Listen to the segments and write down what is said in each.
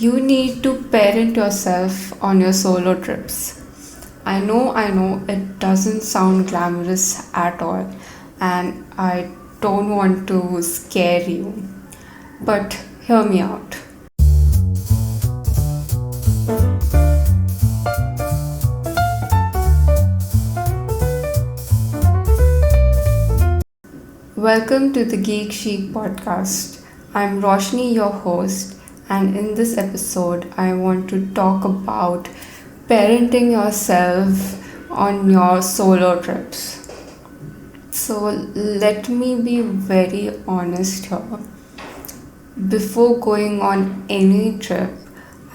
You need to parent yourself on your solo trips. I know, it doesn't sound glamorous at all, and I don't want to scare you. But hear me out. Welcome to the Geek Chic podcast. I'm Roshni, your host, and in this episode, I want to talk about parenting yourself on your solo trips. So, let me be very honest here. Before going on any trip,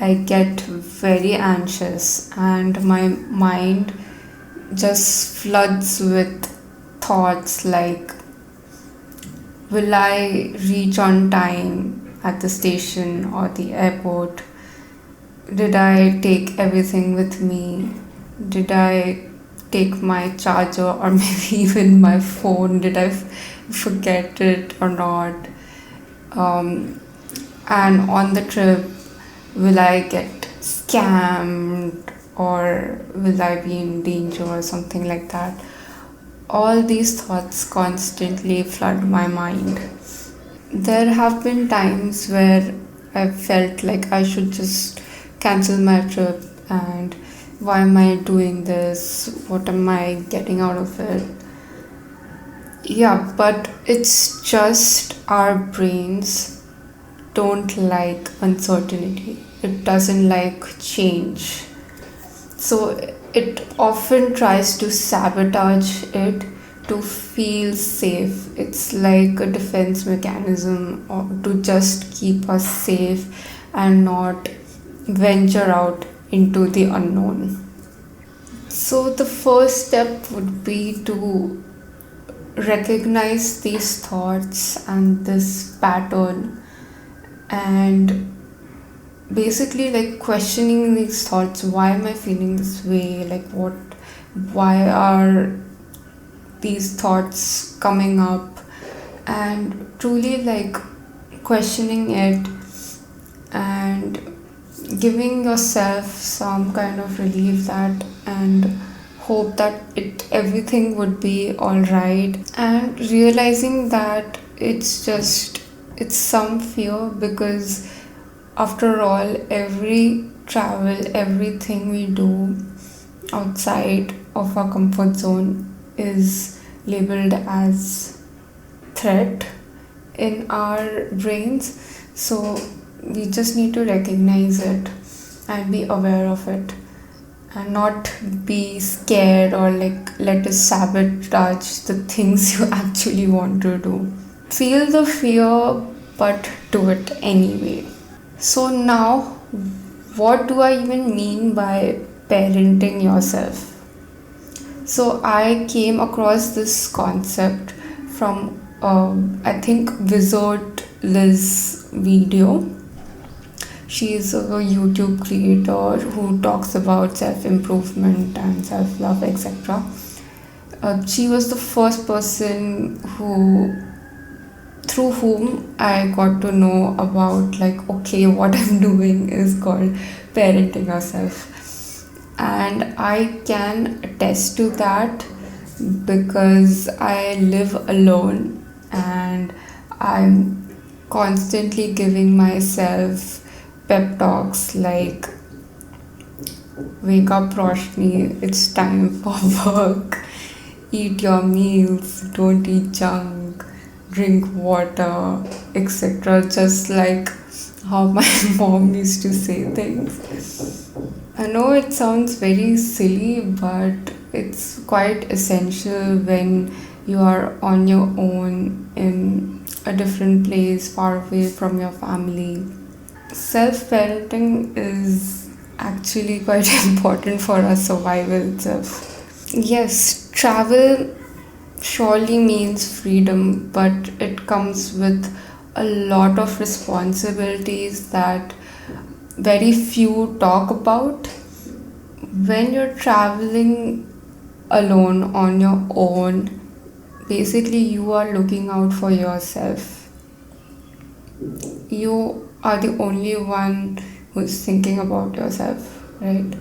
I get very anxious and my mind just floods with thoughts like, will I reach on time at the station or the airport? Did I take everything with me? Did I take my charger or maybe even my phone? Did I forget it or not? Um, and on the trip, will I get scammed or will I be in danger or something like that? All these thoughts constantly flood my mind. There have been times where I felt like I should just cancel my trip and why am I doing this? What am I getting out of it? Yeah, but it's just our brains don't like uncertainty. It doesn't like change. So it often tries to sabotage it to feel safe. It's like a defense mechanism or to just keep us safe and not venture out into the unknown. So the first step would be to recognize these thoughts and this pattern and basically like questioning these thoughts. Why am I feeling this way? Like why are these thoughts coming up? And truly like questioning it and giving yourself some kind of relief that and hope that it everything would be all right, and realizing that it's some fear because after all, every travel, everything we do outside of our comfort zone is labeled as threat in our brains. So we just need to recognize it and be aware of it and not be scared or like let us sabotage the things you actually want to do. Feel the fear, but do it anyway. So now, what do I even mean by parenting yourself? So I came across this concept from I think Wizard Liz video. She is a YouTube creator who talks about self improvement and self love, etc. She was the first person who through whom I got to know about like okay, what I'm doing is called parenting yourself, and I can attest to that because I live alone and I'm constantly giving myself pep talks like, wake up Roshni, it's time for work, eat your meals, don't eat junk, drink water, etc. Just like how my mom used to say things. I know it sounds very silly, but it's quite essential when you are on your own in a different place, far away from your family. Self parenting is actually quite important for our survival itself. Yes, travel surely means freedom, but it comes with a lot of responsibilities that very few talk about. When you're traveling alone on your own, basically you are looking out for yourself. You are the only one who's thinking about yourself, right?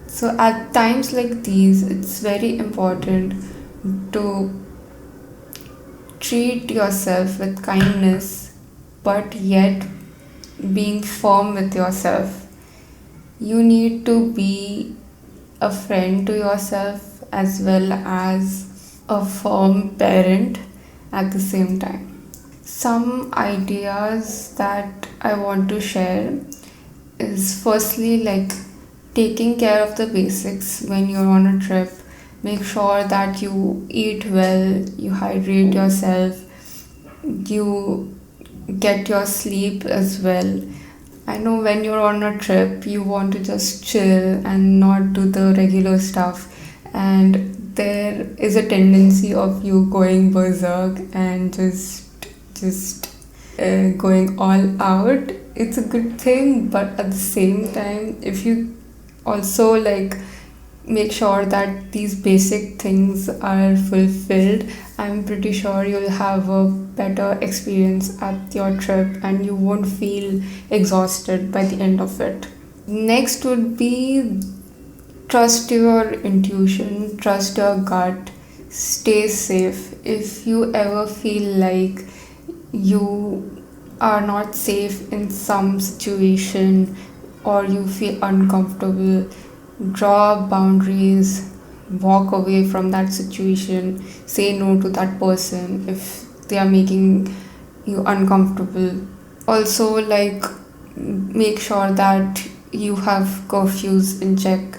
So at times like these, it's very important to treat yourself with kindness, but yet being firm with yourself. You need to be a friend to yourself as well as a firm parent at the same time. Some ideas that I want to share is firstly like taking care of the basics when you're on a trip. Make sure that you eat well, you hydrate yourself, you get your sleep as well. I know when you're on a trip, you want to just chill and not do the regular stuff, and there is a tendency of you going berserk and just going all out. It's a good thing, but at the same time, if you also like make sure that these basic things are fulfilled, I'm pretty sure you'll have a better experience at your trip and you won't feel exhausted by the end of it. Next would be trust your intuition, trust your gut, stay safe. If you ever feel like you are not safe in some situation or you feel uncomfortable, draw boundaries, walk away from that situation, say no to that person if they are making you uncomfortable. Also, like, make sure that you have curfews in check,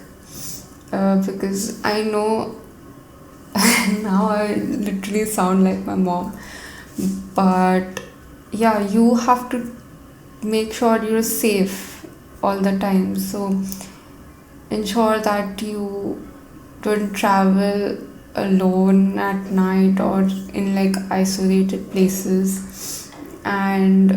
because I know now I literally sound like my mom, but yeah, you have to make sure you're safe all the time. So ensure that you don't travel alone at night or in like isolated places, and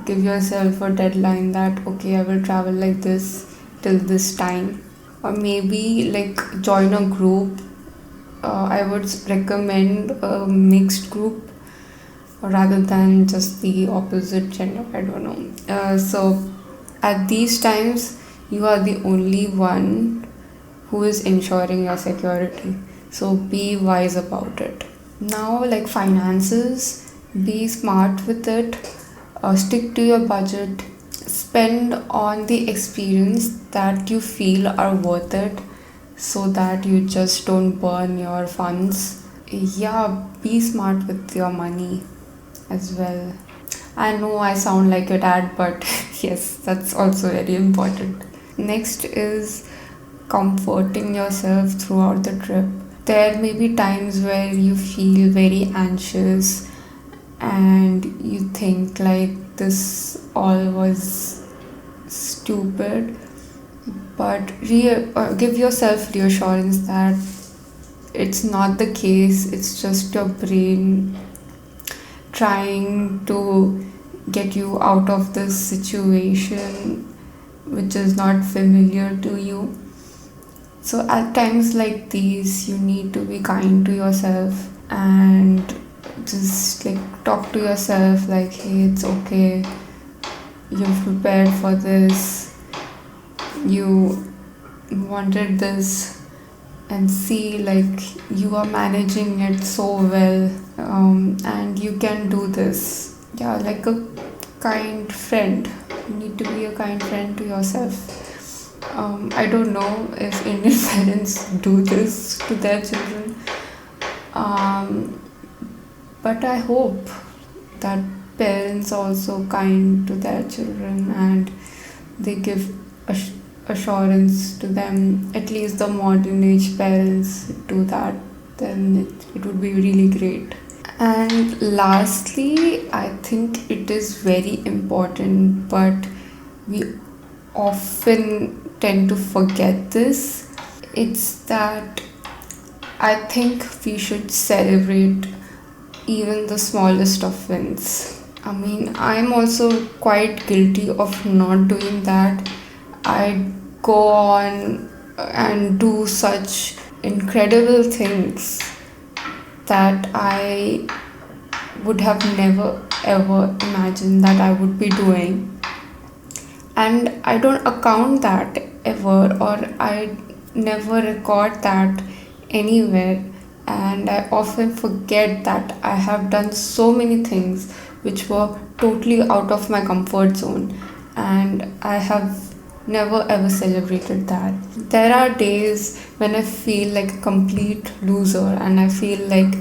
give yourself a deadline that okay, I will travel like this till this time, or maybe like join a group. I would recommend a mixed group rather than just the opposite gender. I don't know. So at these times, you are the only one who is ensuring your security. So be wise about it. Now, like finances, be smart with it. Stick to your budget. Spend on the experience that you feel are worth it, so that you just don't burn your funds. Yeah, be smart with your money as well. I know I sound like your dad, but yes, that's also very important. Next is comforting yourself throughout the trip. There may be times where you feel very anxious and you think like this all was stupid, but give yourself reassurance that it's not the case, it's just your brain trying to get you out of this situation which is not familiar to you. So at times like these, you need to be kind to yourself and just like talk to yourself like, hey, it's okay, you've prepared for this, you wanted this, and see like you are managing it so well, and you can do this. Yeah, like a kind friend. You need to be a kind friend to yourself. I don't know if Indian parents do this to their children, but I hope that parents also kind to their children and they give assurance to them. At least the modern age parents do that, then it would be really great. And lastly, I think it is very important, but we often tend to forget this. It's that I think we should celebrate even the smallest of wins. I mean, I'm also quite guilty of not doing that. I go on and do such incredible things that I would have never ever imagined that I would be doing. and I don't account that ever, or I never record that anywhere. And I often forget that I have done so many things which were totally out of my comfort zone, and I have never ever celebrated that. There are days when I feel like a complete loser and I feel like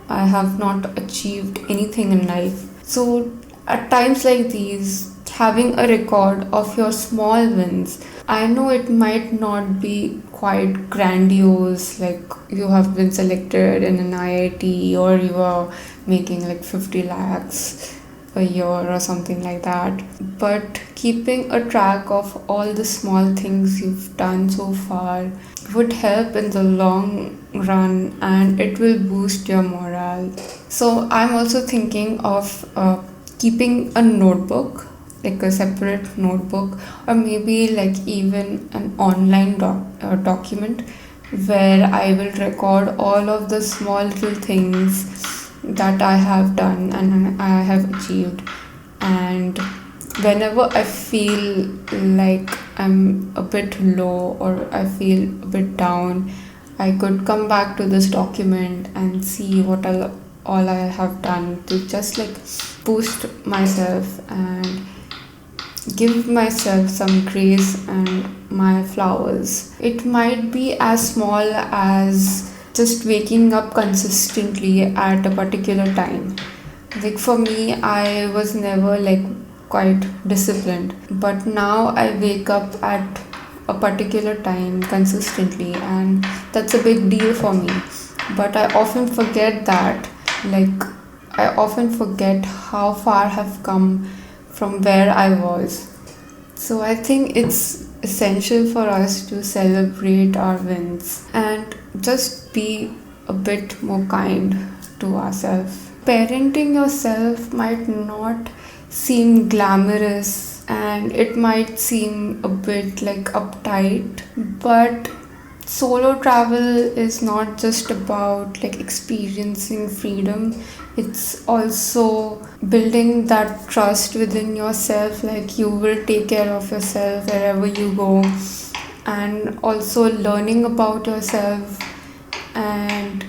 I have not achieved anything in life. So, at times like these, having a record of your small wins, I know it might not be quite grandiose, like you have been selected in an IIT or you are making like 50 lakhs a year or something like that. But keeping a track of all the small things you've done so far would help in the long run, and it will boost your morale. So, I'm also thinking of keeping a notebook, like a separate notebook, or maybe like even an online document where I will record all of the small little things that I have done and I have achieved. And whenever I feel like I'm a bit low or I feel a bit down, I could come back to this document and see what all I have done to just like boost myself and give myself some grace and my flowers. It might be as small as just waking up consistently at a particular time. Like for me, I was never like quite disciplined, but now I wake up at a particular time consistently, and that's a big deal for me. But I often forget that, like, I often forget how far I've come from where I was. So I think it's essential for us to celebrate our wins and just be a bit more kind to ourselves. Parenting yourself might not seem glamorous and it might seem a bit like uptight, but solo travel is not just about like experiencing freedom. It's also building that trust within yourself, like you will take care of yourself wherever you go, and also learning about yourself and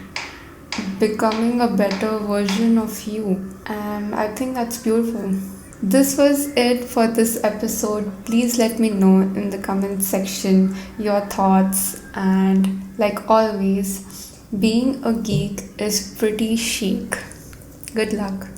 becoming a better version of you. And I think that's beautiful. This was it for this episode. Please let me know in the comment section your thoughts. And like always, being a geek is pretty chic. Good luck.